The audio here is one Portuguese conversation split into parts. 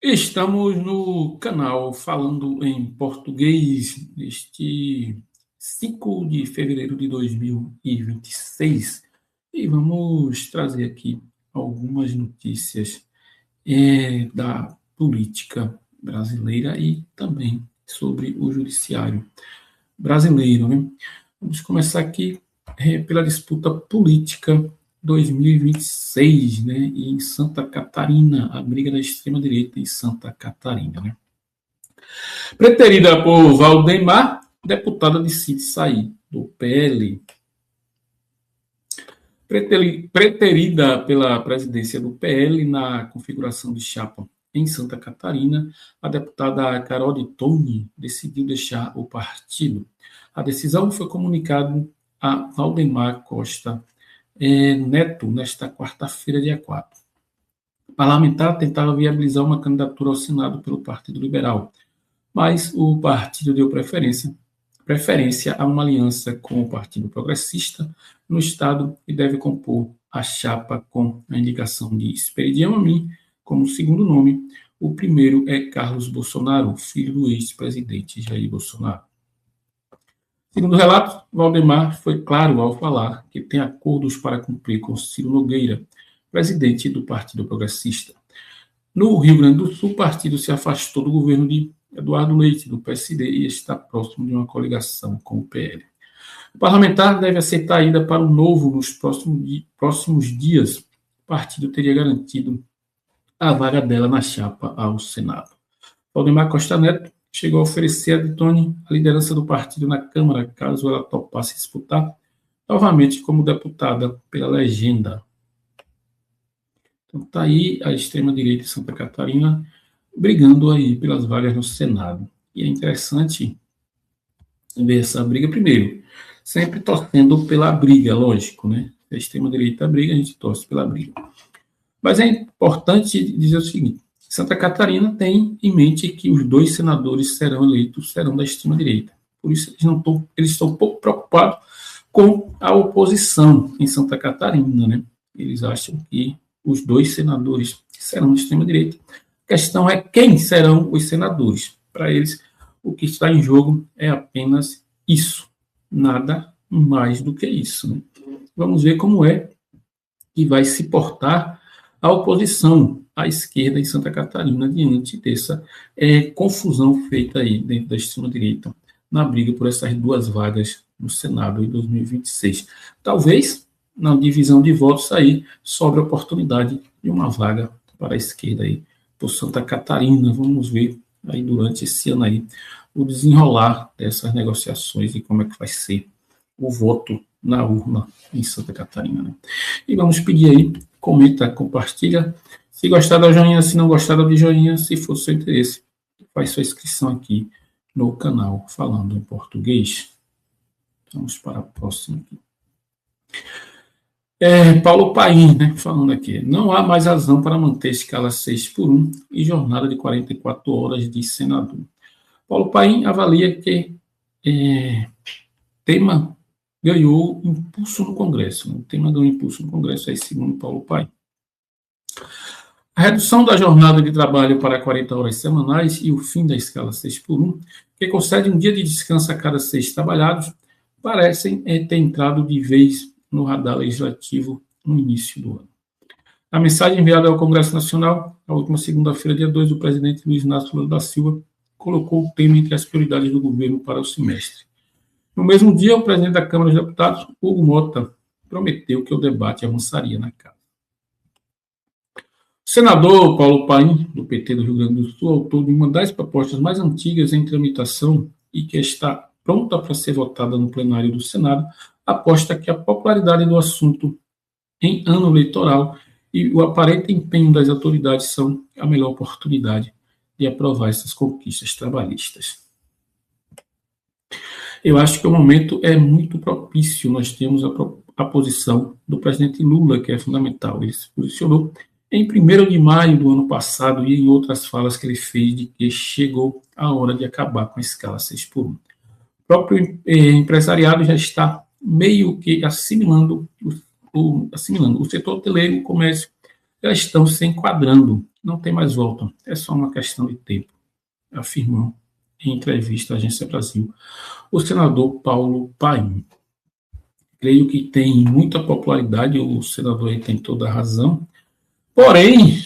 Estamos no canal Falando em Português, neste 5 de fevereiro de 2026, e vamos trazer aqui algumas notícias da política brasileira e também sobre o judiciário brasileiro, né? Vamos começar aqui pela disputa política 2026, né, e em Santa Catarina, a briga da extrema-direita em Santa Catarina, né? Preterida por Valdemar, deputada decide sair do PL. Preterida pela presidência do PL na configuração de chapa em Santa Catarina, a deputada Carol de Toni decidiu deixar o partido. A decisão foi comunicada a Valdemar Costa Neto nesta quarta-feira, dia 4. O parlamentar tentava viabilizar uma candidatura ao Senado pelo Partido Liberal, mas o partido deu preferência a uma aliança com o Partido Progressista no Estado e deve compor a chapa com a indicação de Esperidião Amin como segundo nome. O primeiro é Carlos Bolsonaro, filho do ex-presidente Jair Bolsonaro. Segundo o relato, Valdemar foi claro ao falar que tem acordos para cumprir com Ciro Nogueira, presidente do Partido Progressista. No Rio Grande do Sul, o partido se afastou do governo de Eduardo Leite, do PSD, e está próximo de uma coligação com o PL. O parlamentar deve aceitar a ida para o Novo nos próximos dias. O partido teria garantido a vaga dela na chapa ao Senado. Valdemar Costa Neto chegou a oferecer a Detone a liderança do partido na Câmara, caso ela topasse disputar novamente como deputada pela legenda. Então está aí a extrema-direita de Santa Catarina brigando aí pelas vagas no Senado. E é interessante ver essa briga primeiro, sempre torcendo pela briga, lógico, né? A extrema-direita briga, a gente torce pela briga. Mas é importante dizer o seguinte: Santa Catarina tem em mente que os dois senadores serão eleitos, serão da extrema-direita. Por isso, eles estão um pouco preocupados com a oposição em Santa Catarina, né? Eles acham que os dois senadores serão da extrema-direita. A questão é quem serão os senadores. Para eles, o que está em jogo é apenas isso, nada mais do que isso, né? Vamos ver como é que vai se portar a oposição à esquerda em Santa Catarina diante dessa confusão feita aí dentro da extrema-direita na briga por essas duas vagas no Senado em 2026. Talvez, na divisão de votos aí, sobre a oportunidade de uma vaga para a esquerda aí por Santa Catarina. Vamos ver aí durante esse ano aí o desenrolar dessas negociações e como é que vai ser o voto na urna em Santa Catarina, né? E vamos pedir aí, comenta, compartilha. Se gostar da joinha, se não gostar da joinha, se for do seu interesse, faz sua inscrição aqui no canal Falando em Português. Vamos para a próxima aqui. Paulo Paim, né, falando aqui. Não há mais razão para manter escala 6x1 e jornada de 44 horas de senador. Paulo Paim avalia que tema ganhou impulso no Congresso. O tema ganhou impulso no Congresso, aí, segundo Paulo Paim. A redução da jornada de trabalho para 40 horas semanais e o fim da escala 6x1, que concede um dia de descanso a cada 6 trabalhados, parecem ter entrado de vez no radar legislativo no início do ano. A mensagem enviada ao Congresso Nacional, na última segunda-feira, dia 2, o presidente Luiz Inácio Lula da Silva colocou o tema entre as prioridades do governo para o semestre. No mesmo dia, o presidente da Câmara dos Deputados, Hugo Mota, prometeu que o debate avançaria na casa. O senador Paulo Paim, do PT do Rio Grande do Sul, autor de uma das propostas mais antigas em tramitação e que está pronta para ser votada no plenário do Senado, aposta que a popularidade do assunto em ano eleitoral e o aparente empenho das autoridades são a melhor oportunidade de aprovar essas conquistas trabalhistas. Eu acho que o momento é muito propício. Nós temos a posição do presidente Lula, que é fundamental. Ele se posicionou em 1º de maio do ano passado e em outras falas que ele fez de que chegou a hora de acabar com a escala 6x1. O próprio empresariado já está meio que assimilando o setor hoteleiro e o comércio já estão se enquadrando não tem mais volta, é só uma questão de tempo, afirmou em entrevista à Agência Brasil o senador Paulo Paim. Creio que tem muita popularidade, o senador aí tem toda a razão, porém,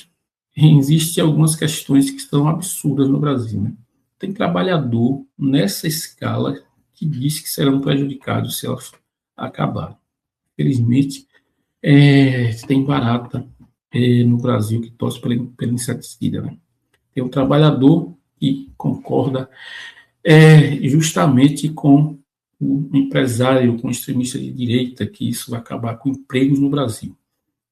existem algumas questões que são absurdas no Brasil. Né? Tem trabalhador nessa escala que diz que serão prejudicados se ela acabar. Felizmente, tem barata no Brasil que torce pelo inseticida. Né? Tem um trabalhador que concorda justamente com o empresário, com o extremista de direita, que isso vai acabar com empregos no Brasil.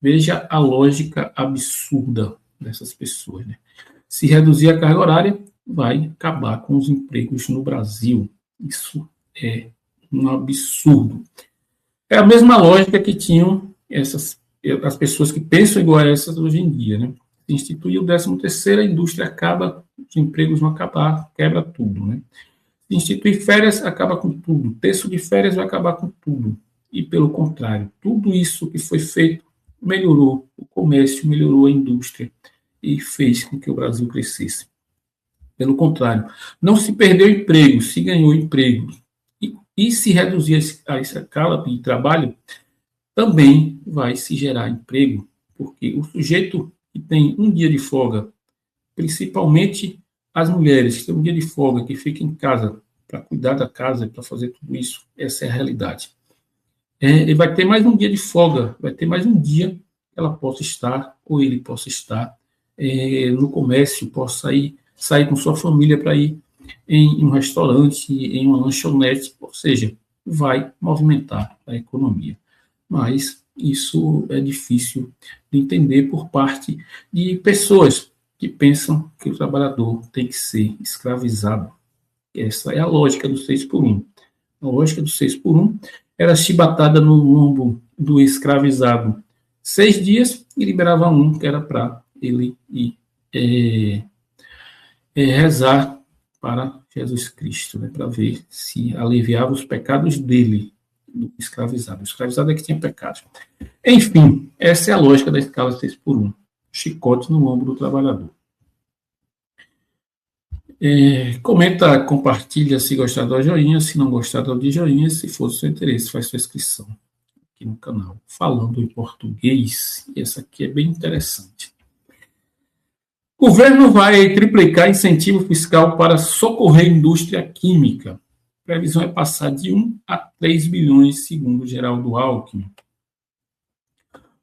Veja a lógica absurda dessas pessoas. Né? Se reduzir a carga horária, vai acabar com os empregos no Brasil. Isso é um absurdo. É a mesma lógica que tinham as pessoas que pensam igual a essas hoje em dia. Né? Se instituir o 13º, a indústria acaba, os empregos vão acabar, quebra tudo. Né? Se instituir férias, acaba com tudo. Terço de férias vai acabar com tudo. E, pelo contrário, tudo isso que foi feito melhorou o comércio, melhorou a indústria e fez com que o Brasil crescesse. Pelo contrário, não se perdeu emprego, se ganhou emprego. E se reduzir a escala de trabalho, também vai se gerar emprego, porque o sujeito que tem um dia de folga, principalmente as mulheres que têm um dia de folga, que ficam em casa para cuidar da casa, para fazer tudo isso, essa é a realidade. Ele vai ter mais um dia de folga, vai ter mais um dia que ela possa estar, ou ele possa estar no comércio, possa sair com sua família para ir em um restaurante, em uma lanchonete, ou seja, vai movimentar a economia. Mas isso é difícil de entender por parte de pessoas que pensam que o trabalhador tem que ser escravizado. Essa é a lógica do 6 por 1. A lógica do 6 por 1 era chibatada no lombo do escravizado 6 dias e liberava um, que era para ele ir rezar para Jesus Cristo, né, para ver se aliviava os pecados dele, do escravizado. O escravizado é que tinha pecados. Enfim, essa é a lógica da escala 6 por 1. Chicote no ombro do trabalhador. Comenta, compartilha se gostar do joinha, se não gostar do joinha, se for do seu interesse, faz sua inscrição aqui no canal. Falando em português, e essa aqui é bem interessante. O governo vai triplicar incentivo fiscal para socorrer a indústria química. A previsão é passar de 1 a 3 bilhões, segundo Geraldo Alckmin.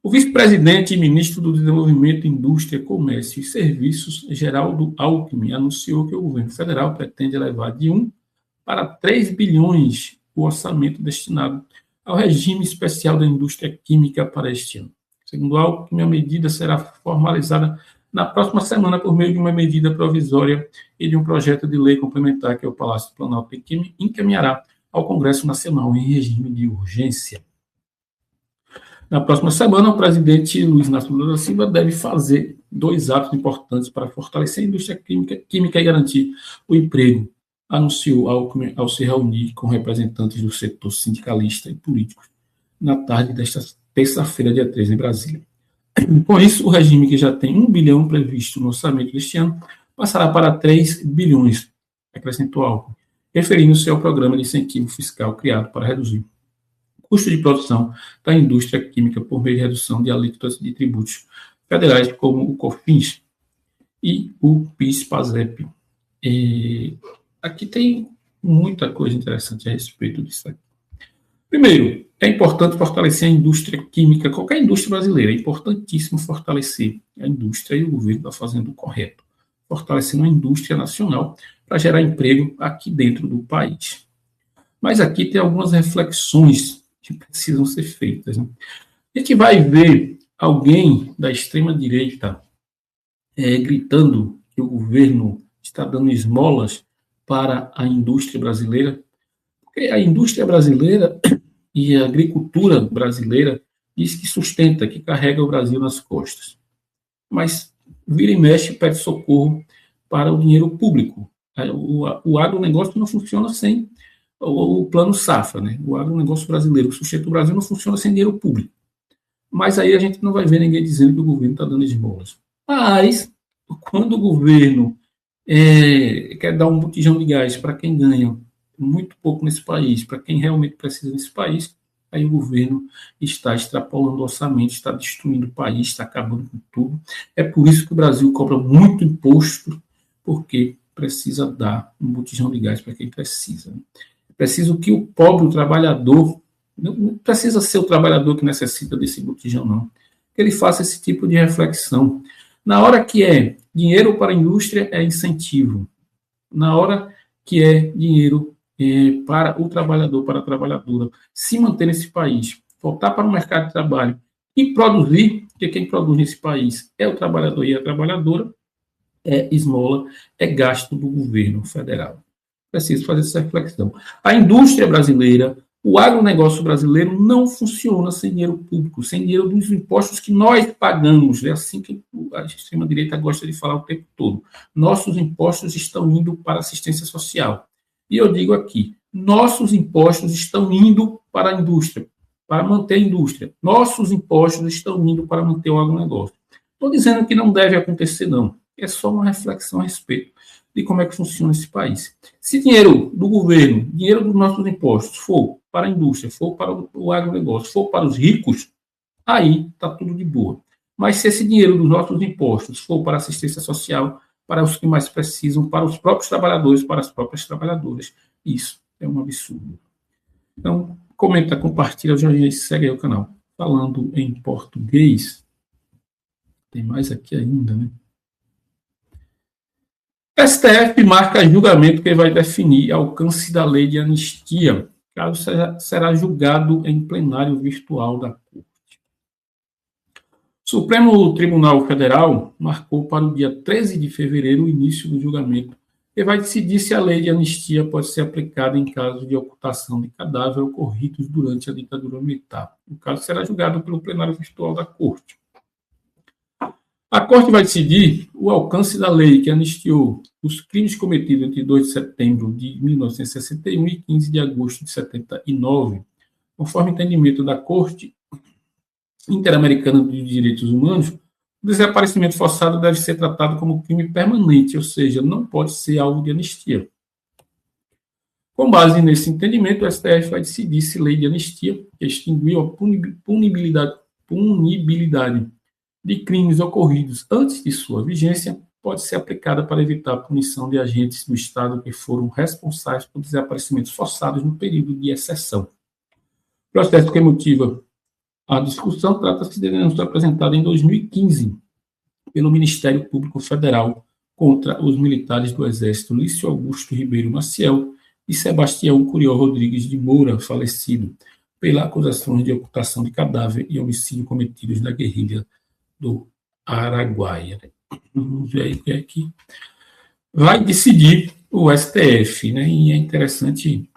O vice-presidente e ministro do Desenvolvimento, Indústria, Comércio e Serviços, Geraldo Alckmin, anunciou que o governo federal pretende elevar de 1 para 3 bilhões o orçamento destinado ao regime especial da indústria química para este ano. Segundo Alckmin, a medida será formalizada na próxima semana por meio de uma medida provisória e de um projeto de lei complementar que o Palácio do Planalto encaminhará ao Congresso Nacional em regime de urgência. Na próxima semana, o presidente Luiz Inácio Lula da Silva deve fazer 2 atos importantes para fortalecer a indústria química e garantir o emprego, anunciou Alckmin ao se reunir com representantes do setor sindicalista e político na tarde desta terça-feira, dia 13, em Brasília. Com isso, o regime que já tem 1 bilhão previsto no orçamento deste ano passará para 3 bilhões, acrescentou Alckmin, referindo-se ao programa de incentivo fiscal criado para reduzir o custo de produção da indústria química por meio de redução de alíquotas de tributos federais, como o COFINS e o PIS/PASEP. Aqui tem muita coisa interessante a respeito disso aqui. Primeiro, é importante fortalecer a indústria química, qualquer indústria brasileira. É importantíssimo fortalecer a indústria e o governo está fazendo o correto, fortalecendo a indústria nacional para gerar emprego aqui dentro do país. Mas aqui tem algumas reflexões que precisam ser feitas. Né? A gente vai ver alguém da extrema-direita gritando que o governo está dando esmolas para a indústria brasileira, porque a indústria brasileira e a agricultura brasileira diz que sustenta, que carrega o Brasil nas costas. Mas vira e mexe pede socorro para o dinheiro público. O agronegócio não funciona sem o plano safra, né? O agronegócio brasileiro, o sustento do Brasil não funciona sem dinheiro público. Mas aí a gente não vai ver ninguém dizendo que o governo está dando esmolas. Mas Quando o governo quer dar um botijão de gás para quem ganha muito pouco nesse país, para quem realmente precisa nesse país, aí o governo está extrapolando o orçamento, está destruindo o país, está acabando com tudo. É por isso que o Brasil cobra muito imposto, porque precisa dar um botijão de gás para quem precisa. É preciso que o pobre, o trabalhador, não precisa ser o trabalhador que necessita desse botijão, não. Que ele faça esse tipo de reflexão. Na hora que é dinheiro para a indústria, é incentivo. Na hora que é dinheiro para o trabalhador, para a trabalhadora, se manter nesse país, voltar para o mercado de trabalho e produzir, porque quem produz nesse país é o trabalhador e a trabalhadora, é esmola, é gasto do governo federal. Preciso fazer essa reflexão. A indústria brasileira, o agronegócio brasileiro não funciona sem dinheiro público, sem dinheiro dos impostos que nós pagamos. É assim que a extrema-direita gosta de falar o tempo todo. Nossos impostos estão indo para a assistência social. E eu digo aqui, nossos impostos estão indo para a indústria, para manter a indústria. Nossos impostos estão indo para manter o agronegócio. Estou dizendo que não deve acontecer, não. É só uma reflexão a respeito de como é que funciona esse país. Se dinheiro do governo, dinheiro dos nossos impostos for para a indústria, for para o agronegócio, for para os ricos, aí está tudo de boa. Mas se esse dinheiro dos nossos impostos for para a assistência social, para os que mais precisam, para os próprios trabalhadores, para as próprias trabalhadoras, isso é um absurdo. Então, comenta, compartilha, já segue aí o canal. Falando em português, tem mais aqui ainda, né? STF marca julgamento que vai definir alcance da lei de anistia. O caso será julgado em plenário virtual da Corte. O Supremo Tribunal Federal marcou para o dia 13 de fevereiro o início do julgamento e vai decidir se a lei de anistia pode ser aplicada em casos de ocultação de cadáver ocorridos durante a ditadura militar. O caso será julgado pelo plenário virtual da Corte. A Corte vai decidir o alcance da lei que anistiou os crimes cometidos entre 2 de setembro de 1961 e 15 de agosto de 79. Conforme o entendimento da Corte Interamericana dos Direitos Humanos, o desaparecimento forçado deve ser tratado como crime permanente, ou seja, não pode ser alvo de anistia. Com base nesse entendimento, o STF vai decidir se a lei de anistia, que extinguiu a punibilidade de crimes ocorridos antes de sua vigência, pode ser aplicada para evitar a punição de agentes do Estado que foram responsáveis por desaparecimentos forçados no período de exceção. O processo que motiva a discussão trata-se de denúncia apresentada em 2015 pelo Ministério Público Federal contra os militares do Exército Lício Augusto Ribeiro Maciel e Sebastião Curió Rodrigues de Moura, falecido, pela acusação de ocultação de cadáver e homicídio cometidos na guerrilha do Araguaia. Vamos ver aí o que é que vai decidir o STF, né? E é interessante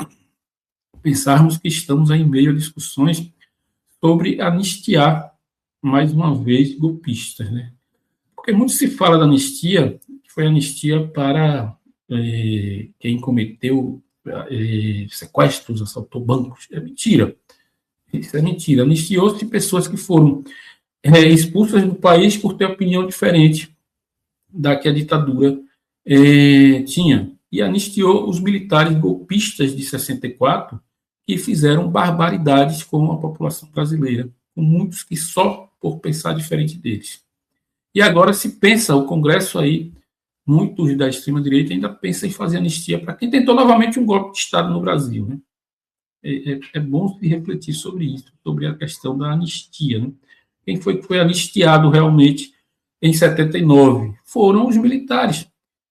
pensarmos que estamos aí em meio a discussões sobre anistiar, mais uma vez, golpistas, né? Porque muito se fala da anistia, que foi anistia para quem cometeu sequestros, assaltou bancos. É mentira. Isso é mentira. Anistiou-se pessoas que foram expulsas do país por ter opinião diferente da que a ditadura tinha. E anistiou os militares golpistas de 64, que fizeram barbaridades com a população brasileira, com muitos que só por pensar diferente deles. E agora se pensa, o Congresso aí, muitos da extrema-direita ainda pensam em fazer anistia para quem tentou novamente um golpe de Estado no Brasil, né? É bom se refletir sobre isso, sobre a questão da anistia, né? Quem foi que foi anistiado realmente em 79? Foram os militares.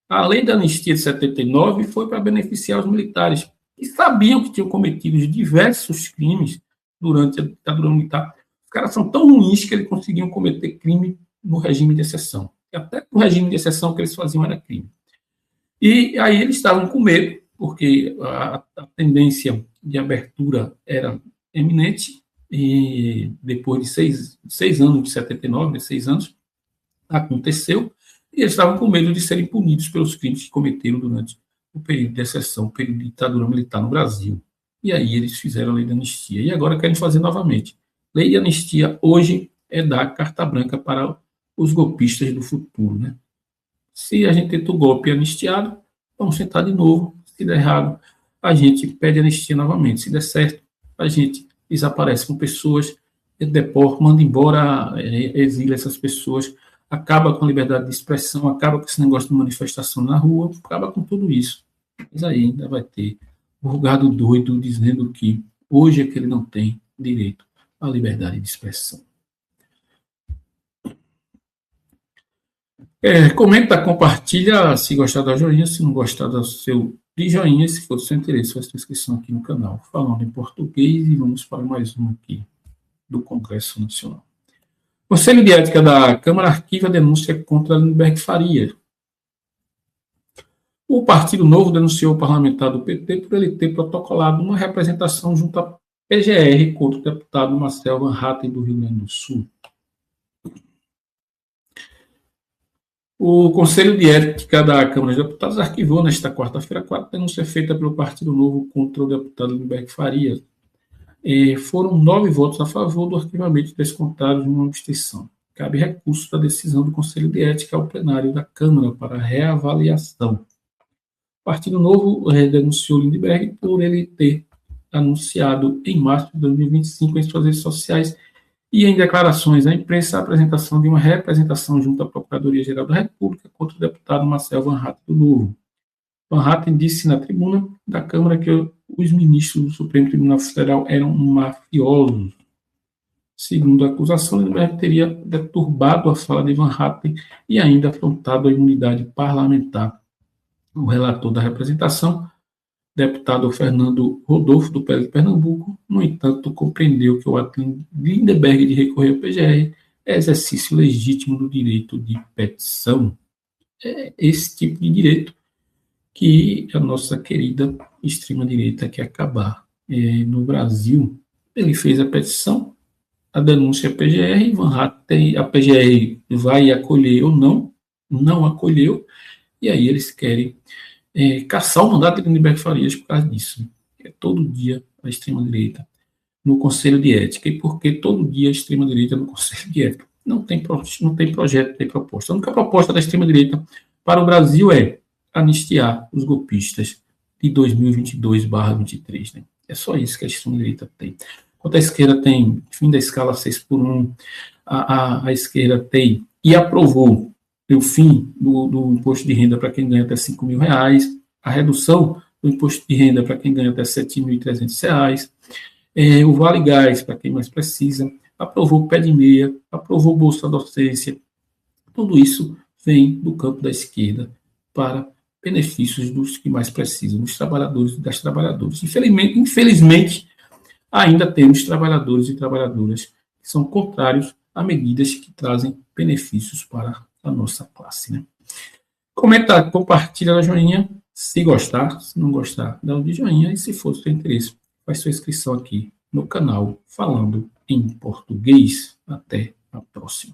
A lei da anistia de 79 foi para beneficiar os militares, que sabiam que tinham cometido diversos crimes durante a ditadura militar. Os caras são tão ruins que eles conseguiam cometer crime no regime de exceção. E até no regime de exceção que eles faziam era crime. E aí eles estavam com medo, porque a tendência de abertura era eminente, e depois de seis anos de 79, 6 anos, aconteceu, e eles estavam com medo de serem punidos pelos crimes que cometeram durante o período de exceção, o período de ditadura militar no Brasil. E aí eles fizeram a lei de anistia. E agora querem fazer novamente. Lei de anistia hoje é dar carta branca para os golpistas do futuro, né? Se a gente tenta o golpe anistiado, vamos tentar de novo. Se der errado, a gente pede anistia novamente. Se der certo, a gente desaparece com pessoas, deporta, manda embora, exila essas pessoas, acaba com a liberdade de expressão, acaba com esse negócio de manifestação na rua, acaba com tudo isso. Mas aí ainda vai ter o gado doido dizendo que hoje é que ele não tem direito à liberdade de expressão. Comenta, compartilha, se gostar da joinha, se não gostar do seu de joinha, se for do seu interesse, faz sua inscrição aqui no canal. Falando em português, e vamos para mais um aqui do Congresso Nacional. Conselho de Ética da Câmara arquiva a denúncia contra Lindenberg Faria. O Partido Novo denunciou o parlamentar do PT por ele ter protocolado uma representação junto à PGR contra o deputado Marcel Van Hatten, do Rio Grande do Sul. O Conselho de Ética da Câmara dos Deputados arquivou nesta quarta-feira 4 denúncia feita pelo Partido Novo contra o deputado Lindenberg Faria. Foram 9 votos a favor do arquivamento descontados de uma abstenção. Cabe recurso da decisão do Conselho de Ética ao plenário da Câmara para reavaliação. O Partido Novo denunciou Lindenberg por ele ter anunciado em março de 2025 em suas redes sociais e em declarações à imprensa a apresentação de uma representação junto à Procuradoria-Geral da República contra o deputado Marcel Van Hatten do Novo. Van Hatten disse na tribuna da Câmara que os ministros do Supremo Tribunal Federal eram mafiosos. Segundo a acusação, Lindenberg teria deturbado a fala de Van Hatten e ainda afrontado a imunidade parlamentar. O relator da representação, deputado Fernando Rodolfo, do PL de Pernambuco, no entanto, compreendeu que o ato de Lindenberg de recorrer ao PGR é exercício legítimo do direito de petição. É esse tipo de direito que a nossa querida extrema-direita quer acabar. No Brasil, ele fez a petição, a denúncia à PGR, Van Hatten, a PGR vai acolher ou não acolheu, e aí eles querem caçar o mandato de Lindenberg Farias por causa disso. Todo dia a extrema-direita no Conselho de Ética. E por que todo dia a extrema-direita no Conselho de Ética? Não tem projeto, não tem proposta. A única proposta da extrema-direita para o Brasil é anistiar os golpistas de 2022/23. Né? É só isso que a extrema-direita tem. Enquanto a esquerda tem fim da escala 6x1, a esquerda tem e aprovou o fim do imposto de renda para quem ganha até R$5.000, a redução do imposto de renda para quem ganha até R$7.300, o Vale Gás para quem mais precisa, aprovou o pé de meia, aprovou Bolsa Docência. Tudo isso vem do campo da esquerda para benefícios dos que mais precisam, dos trabalhadores e das trabalhadoras. Infelizmente, ainda temos trabalhadores e trabalhadoras que são contrários a medidas que trazem benefícios para a nossa classe. Né? Comenta, compartilha a joinha, se gostar, se não gostar, dá um de joinha, e se for do seu interesse, faz sua inscrição aqui no canal Falando em Português. Até a próxima.